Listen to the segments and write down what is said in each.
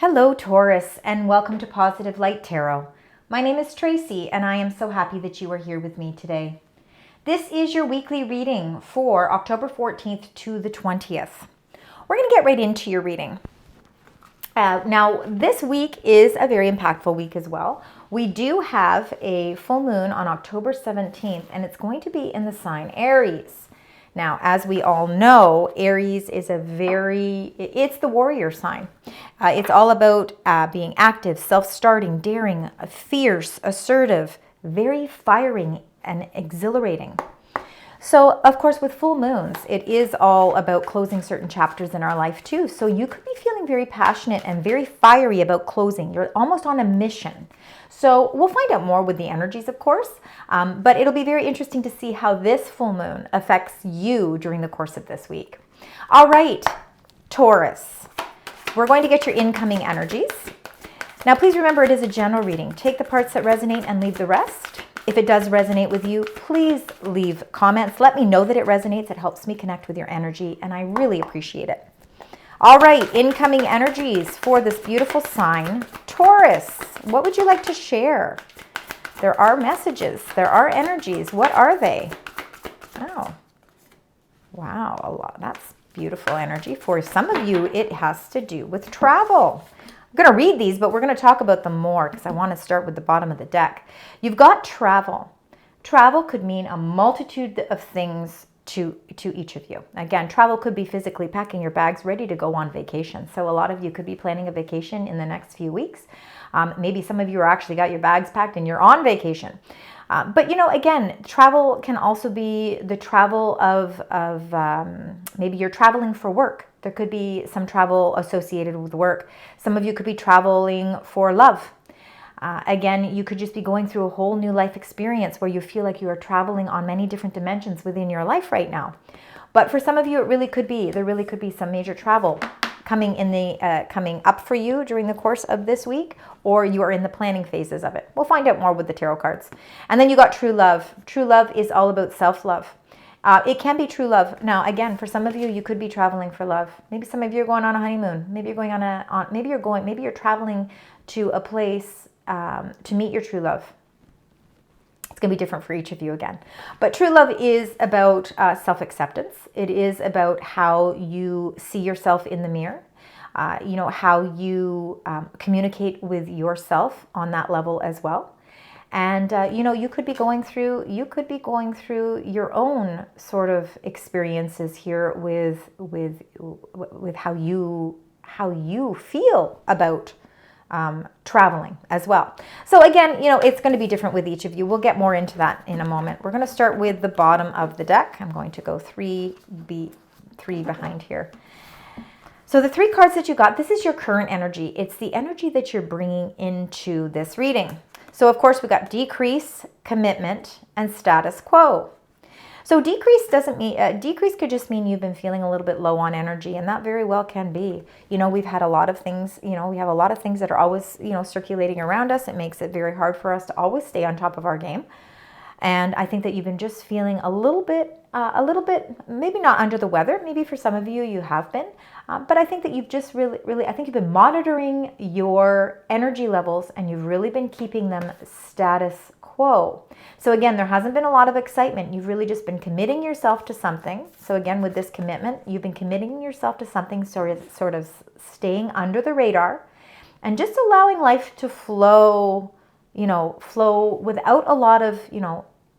Hello Taurus, and welcome to Positive Light Tarot. My name is Tracy and I am so happy that you are here with me today. This is your weekly reading for October 14th to the 20th. We're going to get right into your reading. Now, this week is a very impactful week as well. We do have a full moon on October 17th and it's going to be in the sign Aries. Now, as we all know, Aries is it's the warrior sign. It's all about being active, self-starting, daring, fierce, assertive, very firing and exhilarating. So, of course, with full moons, it is all about closing certain chapters in our life too. So you could be feeling very passionate and very fiery about closing. You're almost on a mission. So we'll find out more with the energies, of course, but it'll be very interesting to see how this full moon affects you during the course of this week. All right, Taurus, we're going to get your incoming energies. Now, please remember it is a general reading. Take the parts that resonate and leave the rest. If it does resonate with you, please leave comments. Let me know that it resonates. It helps me connect with your energy, and I really appreciate it. All right, incoming energies for this beautiful sign, Taurus. What would you like to share? There are messages. There are energies. What are they? Oh, wow, a lot. That's beautiful energy. For some of you, it has to do with travel. I'm going to read these, but we're going to talk about them more because I want to start with the bottom of the deck. You've got travel. Travel could mean a multitude of things to each of you. Again, travel could be physically packing your bags ready to go on vacation. So a lot of you could be planning a vacation in the next few weeks. Maybe some of you are actually got your bags packed and you're on vacation. But, you know, again, travel can also be the travel of maybe you're traveling for work. There could be some travel associated with work. Some of you could be traveling for love. Again, you could just be going through a whole new life experience where you feel like you are traveling on many different dimensions within your life right now. But for some of you, there really could be some major travel coming up for you during the course of this week, or you are in the planning phases of it. We'll find out more with the tarot cards. And then you got true love. True love is all about self-love. It can be true love. Now, again, for some of you, you could be traveling for love. Maybe some of you are going on a honeymoon. Maybe you're going maybe you're traveling to a place to meet your true love. It's going to be different for each of you again. But true love is about self-acceptance. It is about how you see yourself in the mirror. How you communicate with yourself on that level as well. And, you could be going through your own sort of experiences here with how you feel about traveling as well. So again, it's going to be different with each of you. We'll get more into that in a moment. We're going to start with the bottom of the deck. I'm going to go three behind here. So the three cards that you got, this is your current energy. It's the energy that you're bringing into this reading. So of course we got decrease, commitment, and status quo. So decrease could just mean you've been feeling a little bit low on energy, and that very well can be. We've had a lot of things, we have a lot of things that are always, circulating around us. It makes it very hard for us to always stay on top of our game. And I think that you've been just feeling a little bit, maybe not under the weather. Maybe for some of you, you have been. But I think that you've just I think you've been monitoring your energy levels and you've really been keeping them status quo. So again, there hasn't been a lot of excitement. You've really just been committing yourself to something. So again, with this commitment, you've been committing yourself to something sort of staying under the radar and just allowing life to flow without a lot of,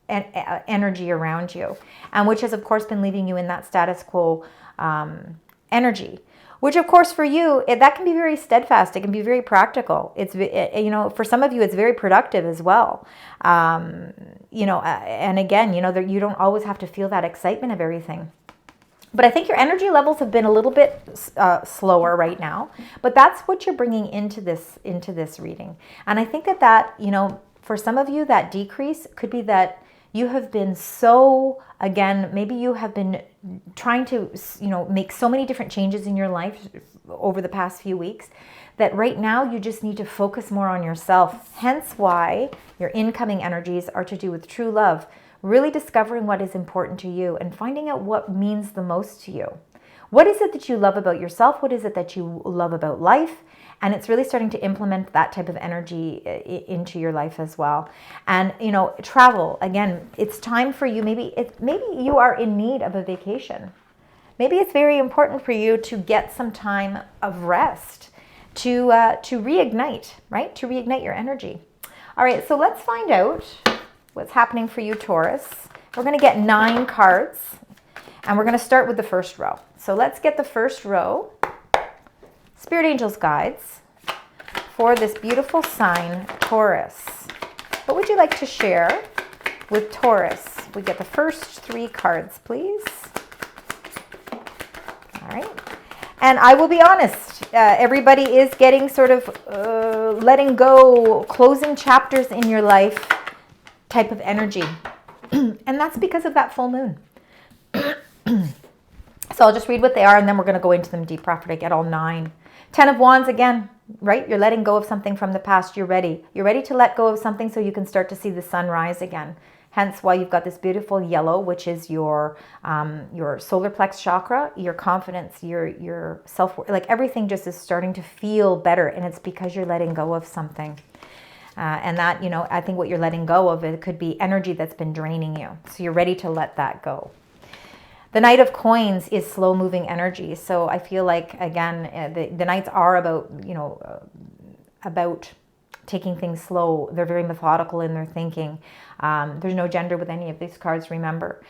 energy around you. And which has, of course, been leaving you in that status quo energy. Which, of course, for you, that can be very steadfast. It can be very practical. It's, for some of you, it's very productive as well. And again, you don't always have to feel that excitement of everything. But I think your energy levels have been a little bit slower right now. But that's what you're bringing into this reading. And I think that for some of you, that decrease could be that you have been maybe you have been trying to, make so many different changes in your life over the past few weeks that right now you just need to focus more on yourself. Hence why your incoming energies are to do with true love, really discovering what is important to you and finding out what means the most to you. What is it that you love about yourself? What is it that you love about life? And it's really starting to implement that type of energy into your life as well. And, you know, travel, again, it's time for you. Maybe you are in need of a vacation. Maybe it's very important for you to get some time of rest to reignite, right? To reignite your energy. All right, so let's find out what's happening for you, Taurus. We're going to get 9 cards, and we're going to start with the first row. So let's get the first row. Spirit Angels Guides for this beautiful sign, Taurus. What would you like to share with Taurus? We get the first 3 cards, please. All right. And I will be honest, everybody is getting sort of letting go, closing chapters in your life type of energy. And that's because of that full moon. So I'll just read what they are, and then we're going to go into them deeper after I get all 9. 10 of Wands again, right? You're letting go of something from the past. You're ready. You're ready to let go of something so you can start to see the sun rise again. Hence why you've got this beautiful yellow, which is your solar plex chakra, your confidence, your self-worth, like everything just is starting to feel better. And it's because you're letting go of something. And that, you know, I think what you're letting go of, it could be energy that's been draining you. So you're ready to let that go. The Knight of Coins is slow moving energy. So I feel like, again, the Knights are about, you know, about taking things slow. They're very methodical in their thinking. There's no gender with any of these cards, remember.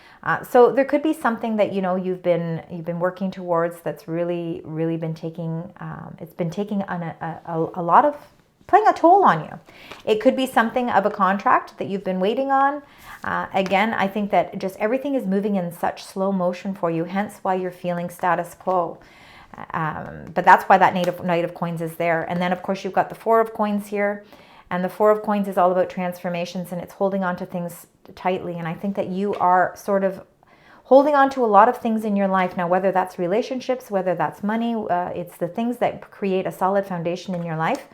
So there could be something that, you know, you've been working towards that's really been taking, it's been taking a lot of, playing a toll on you. It could be something of a contract that you've been waiting on. Again, I think that just everything is moving in such slow motion for you, hence why you're feeling status quo. But that's why that Knight of Coins is there. And then, of course, you've got the 4 of Coins here. And the 4 of Coins is all about transformations, and it's holding on to things tightly. And I think that you are sort of holding on to a lot of things in your life. Now, whether that's relationships, whether that's money, it's the things that create a solid foundation in your life.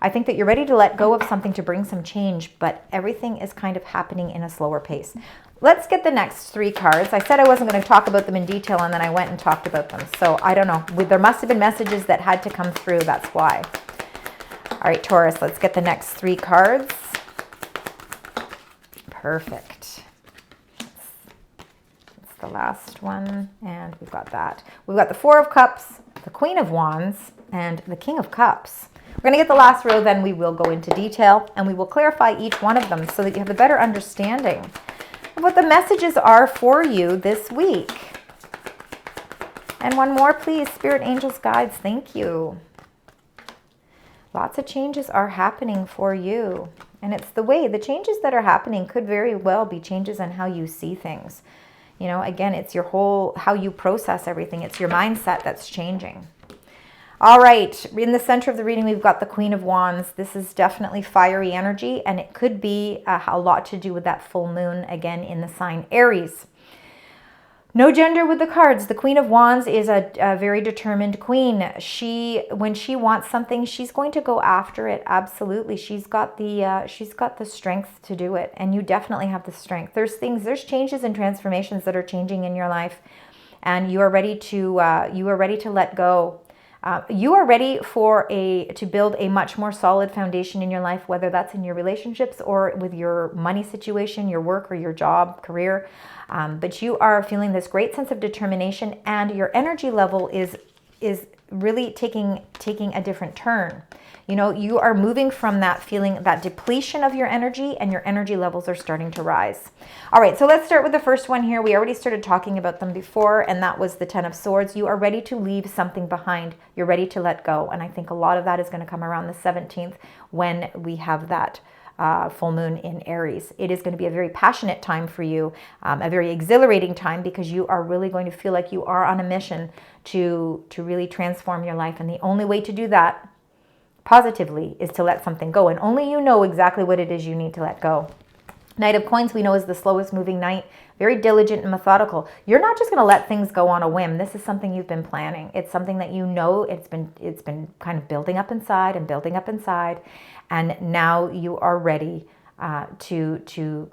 I think that you're ready to let go of something to bring some change, but everything is kind of happening in a slower pace. Let's get the next 3 cards. I said I wasn't going to talk about them in detail, and then I went and talked about them. So I don't know. There must have been messages that had to come through. That's why. All right, Taurus, let's get the next 3 cards. Perfect. That's the last one, and we've got that. We've got the 4 of Cups, the Queen of Wands, and the King of Cups. We're going to get the last row, then we will go into detail, and we will clarify each one of them so that you have a better understanding of what the messages are for you this week. And one more, please, Spirit Angels Guides. Thank you. Lots of changes are happening for you. And it's the changes that are happening could very well be changes in how you see things. You know, again, it's your whole, how you process everything. It's your mindset that's changing. All right, in the center of the reading, we've got the Queen of Wands. This is definitely fiery energy, and it could be a lot to do with that full moon, again, in the sign Aries. No gender with the cards. The Queen of Wands is a very determined queen. When she wants something, she's going to go after it. Absolutely, she's got the strength to do it, and you definitely have the strength. There's changes and transformations that are changing in your life, and you are ready to let go. You are ready to build a much more solid foundation in your life, whether that's in your relationships or with your money situation, your work or your job, career. But you are feeling this great sense of determination, and your energy level is really taking a different turn. You know, you are moving from that feeling, that depletion of your energy, and your energy levels are starting to rise. All right, so let's start with the first one here. We already started talking about them before, and that was the 10 of Swords. You are ready to leave something behind. You're ready to let go. And I think a lot of that is going to come around the 17th when we have that full moon in Aries. It is going to be a very passionate time for you, a very exhilarating time, because you are really going to feel like you are on a mission to really transform your life. And the only way to do that positively is to let something go. And only you know exactly what it is you need to let go. Knight of Coins, we know, is the slowest moving knight, very diligent and methodical. You're not just going to let things go on a whim. This is something you've been planning. It's something that you know it's been kind of building up inside and building up inside. And now you are ready to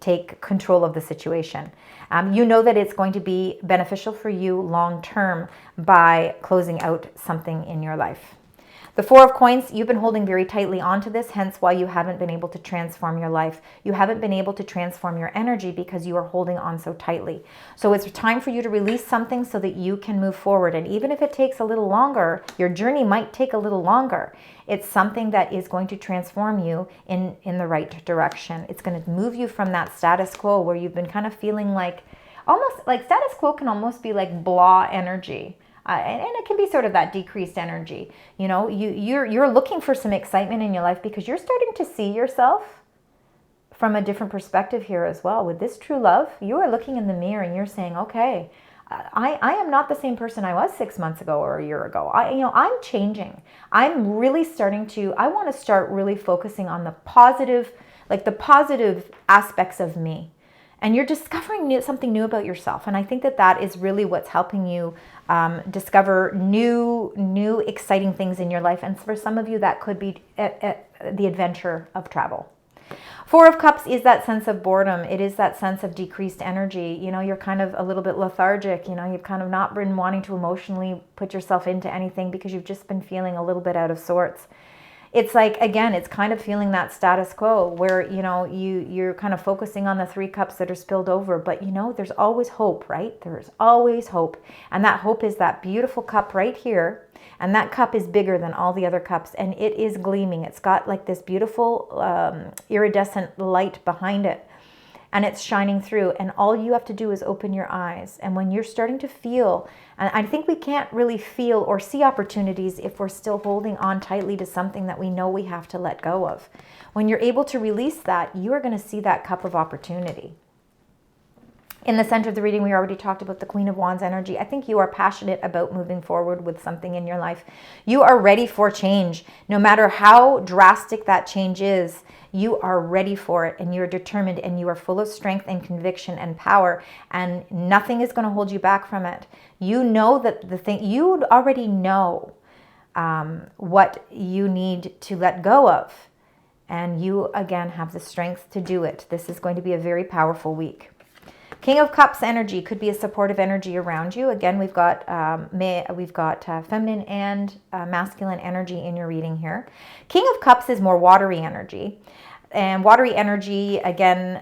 take control of the situation. You know that it's going to be beneficial for you long term by closing out something in your life. The Four of Coins, you've been holding very tightly onto this, hence why you haven't been able to transform your life. You haven't been able to transform your energy because you are holding on so tightly. So it's time for you to release something so that you can move forward. And even if it takes a little longer, your journey might take a little longer. It's something that is going to transform you in the right direction. It's going to move you from that status quo where you've been kind of feeling like, almost like status quo can almost be like blah energy. And it can be sort of that decreased energy. You know, you're looking for some excitement in your life because you're starting to see yourself from a different perspective here as well. With this true love, you are looking in the mirror and you're saying, okay, I am not the same person I was 6 months ago or a year ago. I'm changing. I'm really starting to, I want to start really focusing on the positive, like the positive aspects of me. And you're discovering something new about yourself. And I think that that is really what's helping you discover new exciting things in your life. And for some of you, that could be the adventure of travel. Four of Cups is that sense of boredom. It is that sense of decreased energy. You know, you're kind of a little bit lethargic. You know, you've kind of not been wanting to emotionally put yourself into anything because you've just been feeling a little bit out of sorts. It's like, again, it's kind of feeling that status quo where, you know, you're kind of focusing on the 3 cups that are spilled over. But, you know, there's always hope, right? There's always hope. And that hope is that beautiful cup right here. And that cup is bigger than all the other cups. And it is gleaming. It's got like this beautiful iridescent light behind it. And it's shining through. And all you have to do is open your eyes. And when you're starting to feel, and I think we can't really feel or see opportunities if we're still holding on tightly to something that we know we have to let go of. When you're able to release that, you are going to see that cup of opportunity. In the center of the reading, we already talked about the Queen of Wands energy. I think you are passionate about moving forward with something in your life. You are ready for change. No matter how drastic that change is, you are ready for it and you're determined and you are full of strength and conviction and power, and nothing is going to hold you back from it. You know that the thing, you already know what you need to let go of. And you, again, have the strength to do it. This is going to be a very powerful week. King of Cups energy could be a supportive energy around you. Again, we've got feminine and masculine energy in your reading here. King of Cups is more watery energy. And watery energy, again,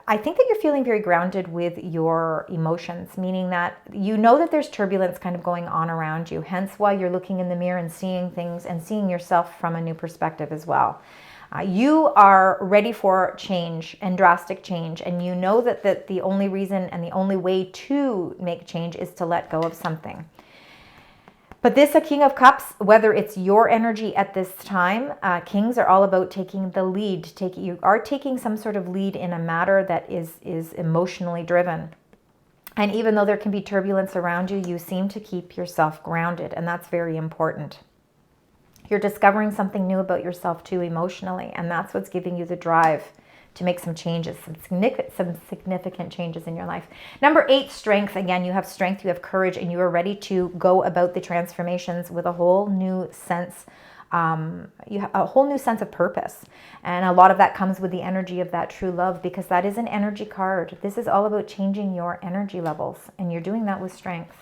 I think that you're feeling very grounded with your emotions, meaning that you know that there's turbulence kind of going on around you, hence why you're looking in the mirror and seeing things and seeing yourself from a new perspective as well. You are ready for change and drastic change, and you know that the only reason and the only way to make change is to let go of something. But this, a King of Cups, whether it's your energy at this time, Kings are all about taking the lead. You are taking some sort of lead in a matter that is emotionally driven. And even though there can be turbulence around you, you seem to keep yourself grounded, and that's very important. You're discovering something new about yourself too emotionally, and that's what's giving you the drive to make some changes, some significant changes in your life. Number 8, strength. Again, you have strength, you have courage, and you are ready to go about the transformations with a whole new sense. You have a whole new sense of purpose, and a lot of that comes with the energy of that true love, because that is an energy card. This is all about changing your energy levels, and you're doing that with strength.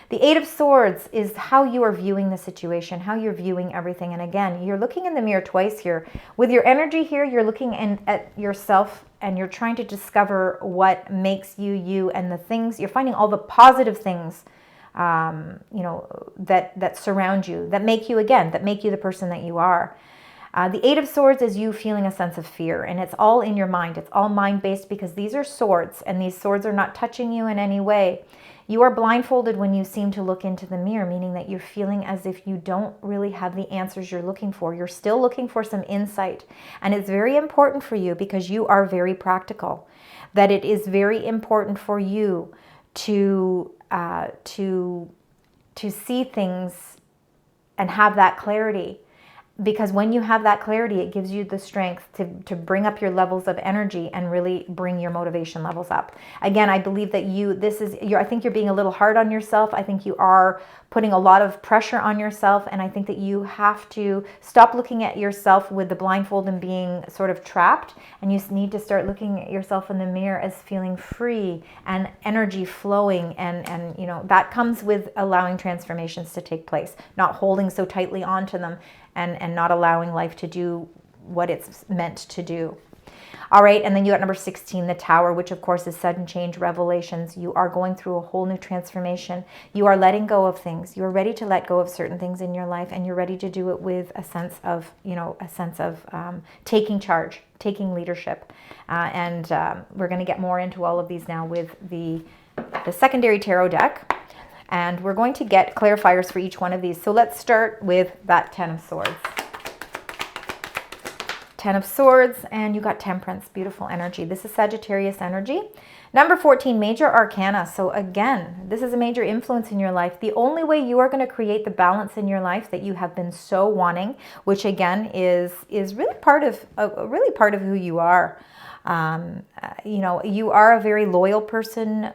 The 8 of Swords is how you are viewing the situation, how you're viewing everything. And again, you're looking in the mirror twice here. With your energy here, you're looking at yourself and you're trying to discover what makes you you, and the things, you're finding all the positive things, that surround you, that make you, again, that make you the person that you are. The 8 of Swords is you feeling a sense of fear, and it's all in your mind. It's all mind-based, because these are swords, and these swords are not touching you in any way. You are blindfolded when you seem to look into the mirror, meaning that you're feeling as if you don't really have the answers you're looking for. You're still looking for some insight. And it's very important for you, because you are very practical, that it is very important for you to see things and have that clarity. Because when you have that clarity, it gives you the strength to bring up your levels of energy and really bring your motivation levels up. Again, I believe that I think you're being a little hard on yourself. I think you are putting a lot of pressure on yourself. And I think that you have to stop looking at yourself with the blindfold and being sort of trapped. And you need to start looking at yourself in the mirror as feeling free and energy flowing. And you know, that comes with allowing transformations to take place, not holding so tightly onto them. And not allowing life to do what it's meant to do. All right, and then you got number 16, the Tower, which of course is sudden change, revelations. You are going through a whole new transformation. You are letting go of things. You're ready to let go of certain things in your life, and you're ready to do it with a sense of, taking charge, taking leadership. We're going to get more into all of these now with the secondary tarot deck. And we're going to get clarifiers for each one of these. So let's start with that 10 of Swords. 10 of Swords, and you got Temperance, beautiful energy. This is Sagittarius energy. Number 14, Major Arcana. So again, this is a major influence in your life. The only way you are going to create the balance in your life that you have been so wanting, which again is really part of who you are. You are a very loyal person.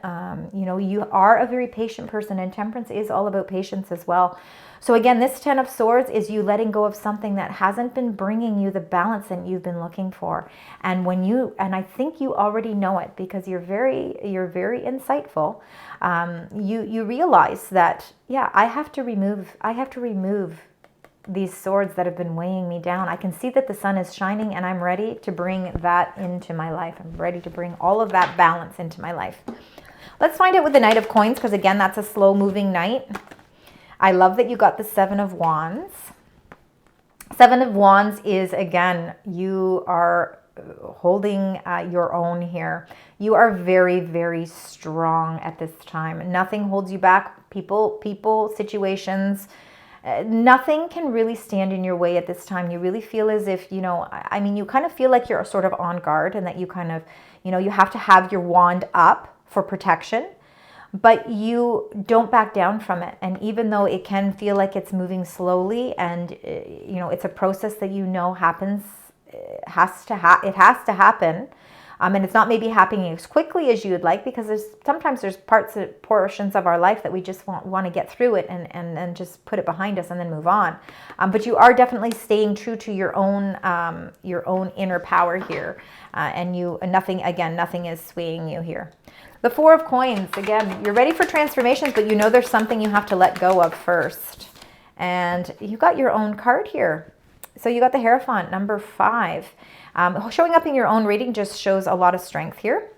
You are a very patient person, and Temperance is all about patience as well. So again, this 10 of Swords is you letting go of something that hasn't been bringing you the balance that you've been looking for. And I think you already know it because you're very insightful. You realize that, yeah, I have to remove these swords that have been weighing me down. I can see that the sun is shining, and I'm ready to bring that into my life. I'm ready to bring all of that balance into my life. Let's find out with the Knight of Coins, because again, that's a slow moving knight. I love that you got the 7 of Wands. 7 of Wands is, again, you are holding your own here. You are very, very strong at this time. Nothing holds you back. People, situations, nothing can really stand in your way at this time. You really feel as if, you kind of feel like you're sort of on guard, and that you kind of, you have to have your wand up for protection, but you don't back down from it. And even though it can feel like it's moving slowly, and, it's a process that happens, it has to happen. And it's not maybe happening as quickly as you would like, because sometimes there's portions of our life that we just want to get through it and just put it behind us and then move on. But you are definitely staying true to your own inner power here. Nothing is swaying you here. The 4 of Coins, again, you're ready for transformations, but there's something you have to let go of first. And you got your own card here. So you got the Hierophant, number 5. Showing up in your own reading just shows a lot of strength here.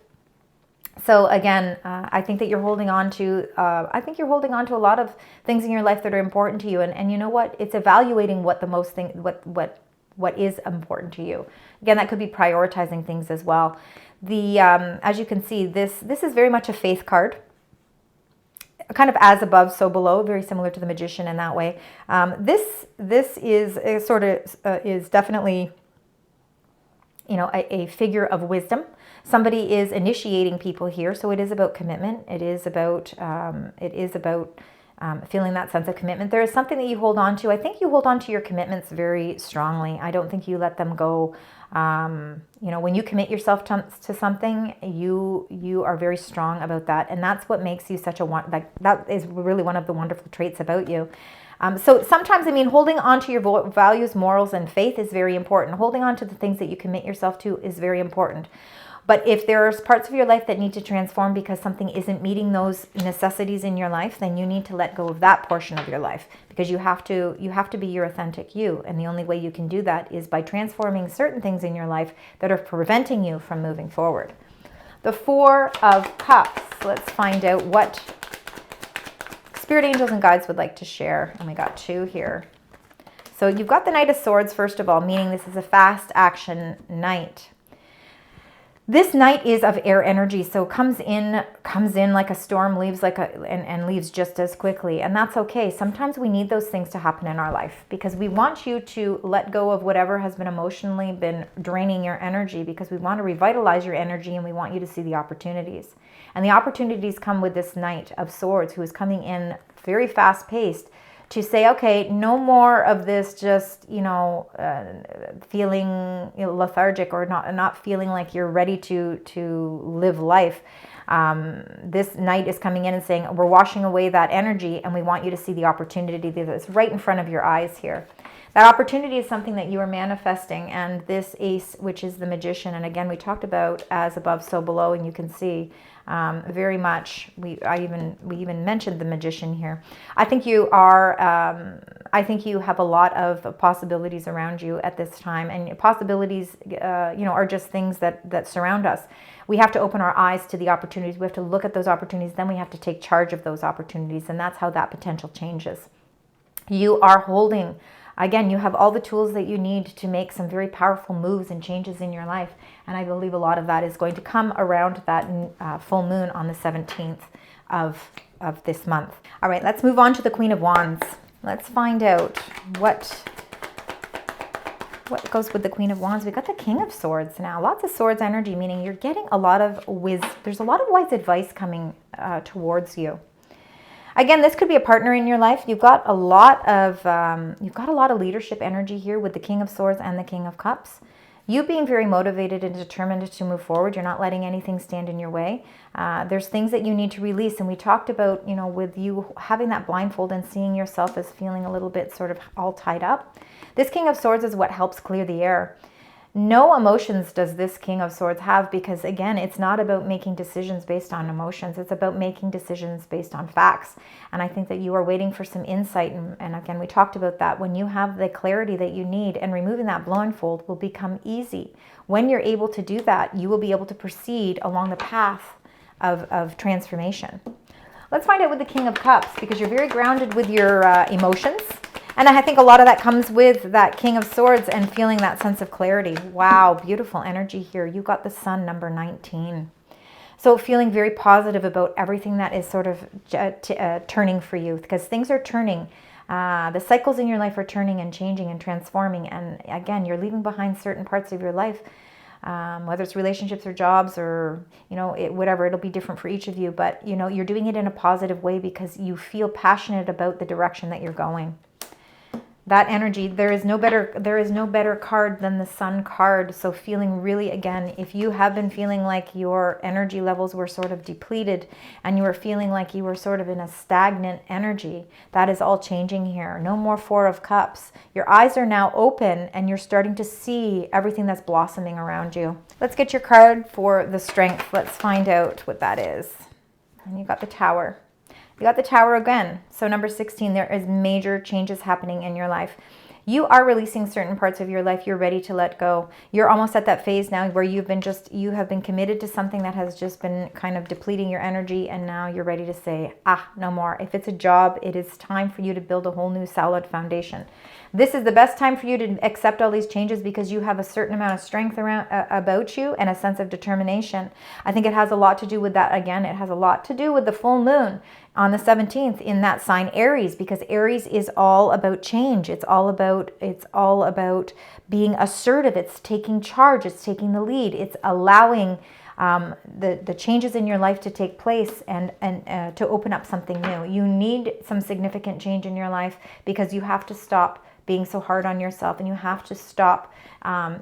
So again, I think that you're holding on to. A lot of things in your life that are important to you, and you know what? It's evaluating what is important to you. Again, that could be prioritizing things as well. As you can see, this is very much a faith card. Kind of as above, so below, very similar to the Magician in that way. This is is definitely, a figure of wisdom. Somebody is initiating people here, so it is about commitment. It is about feeling that sense of commitment. There is something that you hold on to. I think you hold on to your commitments very strongly. I don't think you let them go. When you commit yourself to something, you are very strong about that, and that's what makes you such that is really one of the wonderful traits about you. So sometimes, holding on to your values, morals, and faith is very important. Holding on to the things that you commit yourself to is very important. But if there's parts of your life that need to transform because something isn't meeting those necessities in your life, then you need to let go of that portion of your life, because you have to be your authentic you. And the only way you can do that is by transforming certain things in your life that are preventing you from moving forward. The 4 of Cups. Let's find out what Spirit Angels and Guides would like to share. And we got 2 here. So you've got the Knight of Swords, first of all, meaning this is a fast action knight. This knight is of air energy, so comes in like a storm, leaves and leaves just as quickly, and that's okay. Sometimes we need those things to happen in our life, because we want you to let go of whatever has been emotionally been draining your energy, because we want to revitalize your energy, and we want you to see the opportunities. And the opportunities come with this Knight of Swords, who is coming in very fast-paced to say, okay, no more of this just, feeling lethargic or not feeling like you're ready to live life. This night is coming in and saying, we're washing away that energy, and we want you to see the opportunity that's right in front of your eyes here. That opportunity is something that you are manifesting, and this ace, which is the Magician, and again, we talked about as above, so below, and you can see very much. We even mentioned the Magician here. I think you are. I think you have a lot of possibilities around you at this time, and possibilities, are just things that surround us. We have to open our eyes to the opportunities. We have to look at those opportunities. Then we have to take charge of those opportunities, and that's how that potential changes. You are holding. Again, you have all the tools that you need to make some very powerful moves and changes in your life. And I believe a lot of that is going to come around that full moon on the 17th of this month. All right, let's move on to the Queen of Wands. Let's find out what goes with the Queen of Wands. We got the King of Swords now. Lots of swords energy, meaning you're getting a lot of there's a lot of wise advice coming towards you. Again, this could be a partner in your life. You've got a lot of leadership energy here with the King of Swords and the King of Cups. You being very motivated and determined to move forward. You're not letting anything stand in your way. There's things that you need to release, and we talked about, with you having that blindfold and seeing yourself as feeling a little bit sort of all tied up. This King of Swords is what helps clear the air. No emotions does this King of Swords have, because again, it's not about making decisions based on emotions. It's about making decisions based on facts. And I think that you are waiting for some insight. And again, we talked about that. When you have the clarity that you need, and removing that blindfold will become easy. When you're able to do that, you will be able to proceed along the path of transformation. Let's find out with the King of Cups, because you're very grounded with your emotions. And I think a lot of that comes with that King of Swords and feeling that sense of clarity. Wow, beautiful energy here. You got the Sun, number 19. So feeling very positive about everything that is sort of turning for you, because things are turning. The cycles in your life are turning and changing and transforming. And again, you're leaving behind certain parts of your life, whether it's relationships or jobs or, whatever. It'll be different for each of you. But, you're doing it in a positive way because you feel passionate about the direction that you're going. That energy, there is no better card than the Sun card. So feeling really, again, if you have been feeling like your energy levels were sort of depleted and you were feeling like you were sort of in a stagnant energy, that is all changing here. No more Four of Cups. Your eyes are now open and you're starting to see everything that's blossoming around you. Let's get your card for the Strength. Let's find out what that is. And you got the Tower. You got the Tower again. So number 16, there is major changes happening in your life. You are releasing certain parts of your life. You're ready to let go. You're almost at that phase now where you have been committed to something that has just been kind of depleting your energy, and now you're ready to say, no more. If it's a job, it is time for you to build a whole new solid foundation. This is the best time for you to accept all these changes because you have a certain amount of strength about you and a sense of determination. I think it has a lot to do with that. Again, it has a lot to do with the full moon on the 17th in that sign Aries, because Aries is all about change. It's all about being assertive. It's taking charge. It's taking the lead. It's allowing the changes in your life to take place and to open up something new. You need some significant change in your life because you have to stop being so hard on yourself, and you have to stop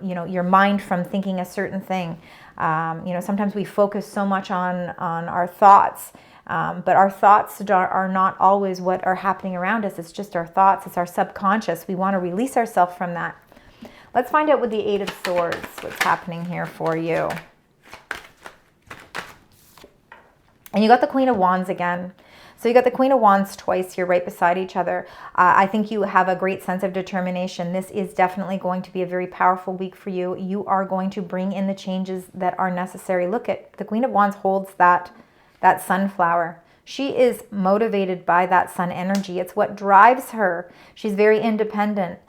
your mind from thinking a certain thing. Sometimes we focus so much on our thoughts, but our thoughts are not always what are happening around us. It's just our thoughts. It's our subconscious. We want to release ourselves from that. Let's find out with the Eight of Swords what's happening here for you. And you got the Queen of Wands again. So you got the Queen of Wands twice here right beside each other. I think you have a great sense of determination. This is definitely going to be a very powerful week for you. You are going to bring in the changes that are necessary. Look at the Queen of Wands holds that sunflower. She is motivated by that sun energy. It's what drives her. She's very independent.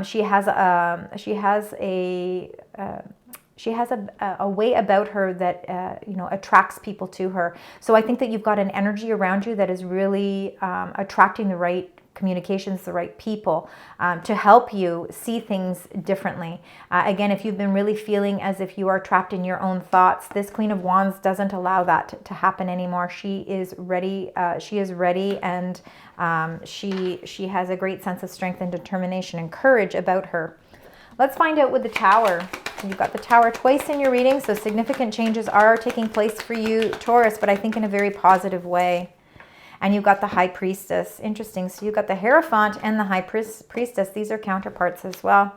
She has a way about her that attracts people to her. So I think that you've got an energy around you that is really attracting the right communications, the right people to help you see things differently. Again, if you've been really feeling as if you are trapped in your own thoughts, this Queen of Wands doesn't allow that to happen anymore. She is ready. She is ready, and she has a great sense of strength and determination and courage about her. Let's find out with the Tower. You've got the Tower twice in your reading, so significant changes are taking place for you, Taurus, but I think in a very positive way. And you've got the High Priestess. Interesting. So you've got the Hierophant and the High Priestess. These are counterparts as well.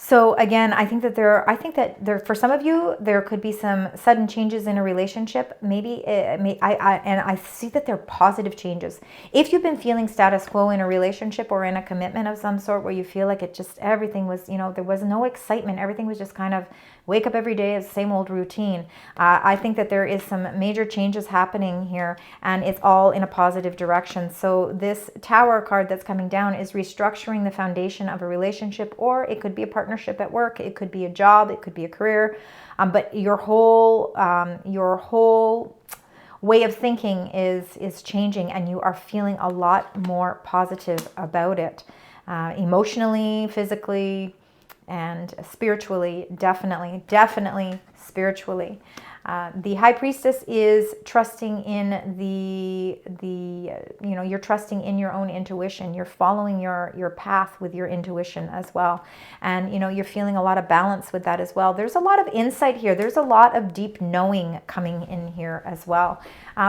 So again, I think that for some of you, there could be some sudden changes in a relationship. Maybe and I see that they're positive changes. If you've been feeling status quo in a relationship or in a commitment of some sort where you feel like it just, everything was, there was no excitement. Everything was just kind of wake up every day as the same old routine. I think that there is some major changes happening here, and it's all in a positive direction. So this Tower card that's coming down is restructuring the foundation of a relationship, or it could be a partnership at work, it could be a job, it could be a career, but your whole way of thinking is changing, and you are feeling a lot more positive about it, emotionally, physically, and spiritually. Definitely spiritually. The High Priestess is trusting in you're trusting in your own intuition. You're following your path with your intuition as well. And, you're feeling a lot of balance with that as well. There's a lot of insight here. There's a lot of deep knowing coming in here as well.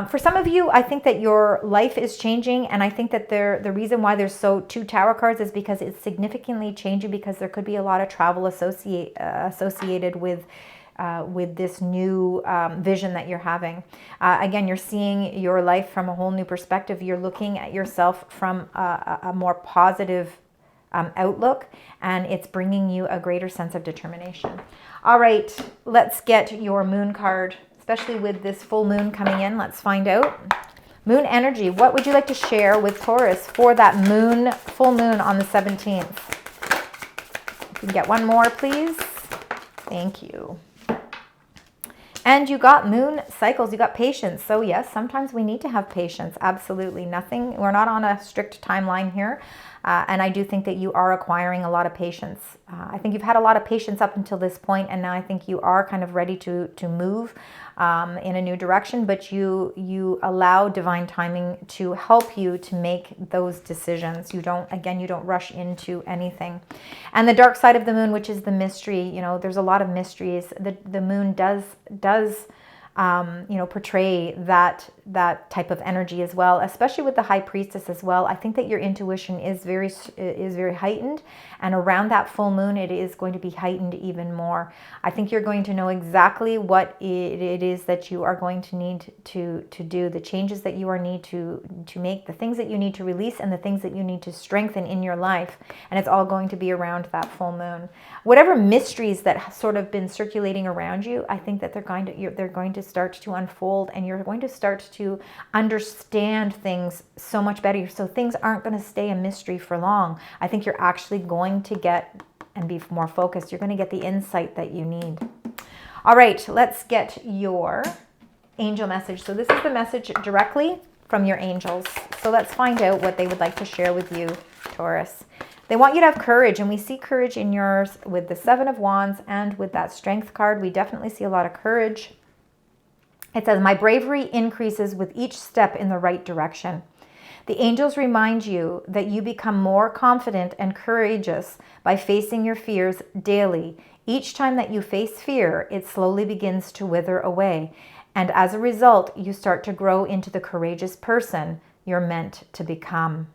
For some of you, I think that your life is changing, and I think that the reason why there's two Tower cards is because it's significantly changing, because there could be a lot of travel associated with this new vision that you're having. Again, you're seeing your life from a whole new perspective. You're looking at yourself from a more positive outlook, and it's bringing you a greater sense of determination. All right, let's get your Moon card, especially with this full moon coming in. Let's find out. Moon energy. What would you like to share with Taurus for that full moon on the 17th? You can get one more, please. Thank you. And you got moon cycles, you got patience. So yes, sometimes we need to have patience. Absolutely. We're not on a strict timeline here. And I do think that you are acquiring a lot of patience. I think you've had a lot of patience up until this point, and now I think you are kind of ready to move in a new direction, but you allow divine timing to help you to make those decisions. You don't rush into anything. And the dark side of the moon, which is the mystery, there's a lot of mysteries. The moon does portray that type of energy as well, especially with the High Priestess as well. I think that your intuition is very heightened, and around that full moon, it is going to be heightened even more. I think you're going to know exactly what it is that you are going to need to do, the changes that you need to make, the things that you need to release, and the things that you need to strengthen in your life. And it's all going to be around that full moon. Whatever mysteries that have sort of been circulating around you, I think that they're going to start to unfold, and you're going to start to understand things so much better. So things aren't going to stay a mystery for long. I think you're actually going to get and be more focused. You're going to get the insight that you need. All right, let's get your angel message. So this is the message directly from your angels. So let's find out what they would like to share with you, Taurus. They want you to have courage, and we see courage in yours with the Seven of Wands and with that Strength card. We definitely see a lot of courage. It says, my bravery increases with each step in the right direction. The angels remind you that you become more confident and courageous by facing your fears daily. Each time that you face fear, it slowly begins to wither away. And as a result, you start to grow into the courageous person you're meant to become.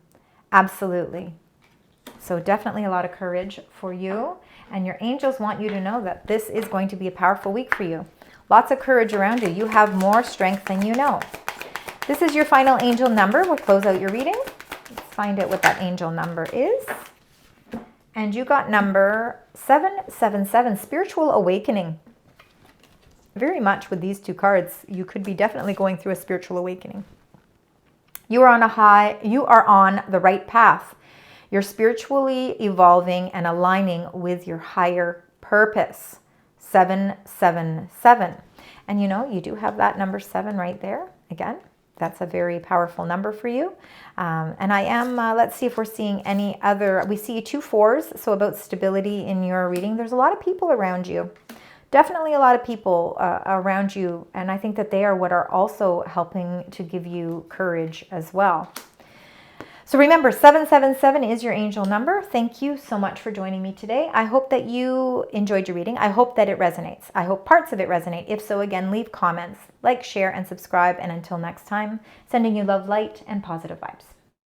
Absolutely. So definitely a lot of courage for you. And your angels want you to know that this is going to be a powerful week for you. Lots of courage around you. You have more strength than you know. This is your final angel number. We'll close out your reading. Let's find out what that angel number is. And you got number 777, Spiritual Awakening. Very much with these two cards, you could be definitely going through a spiritual awakening. You are on the right path. You're spiritually evolving and aligning with your higher purpose. 777. And you do have that number 7 right there again. that's a very powerful number for you. And I am, let's see if we're seeing any other, we see 2 4s, so about stability in your reading. There's a lot of people around you. Definitely a lot of people around you, and I think that they are what are also helping to give you courage as well. So remember, 777 is your angel number. Thank you so much for joining me today. I hope that you enjoyed your reading. I hope that it resonates. I hope parts of it resonate. If so, again, leave comments, like, share, and subscribe. And until next time, sending you love, light, and positive vibes.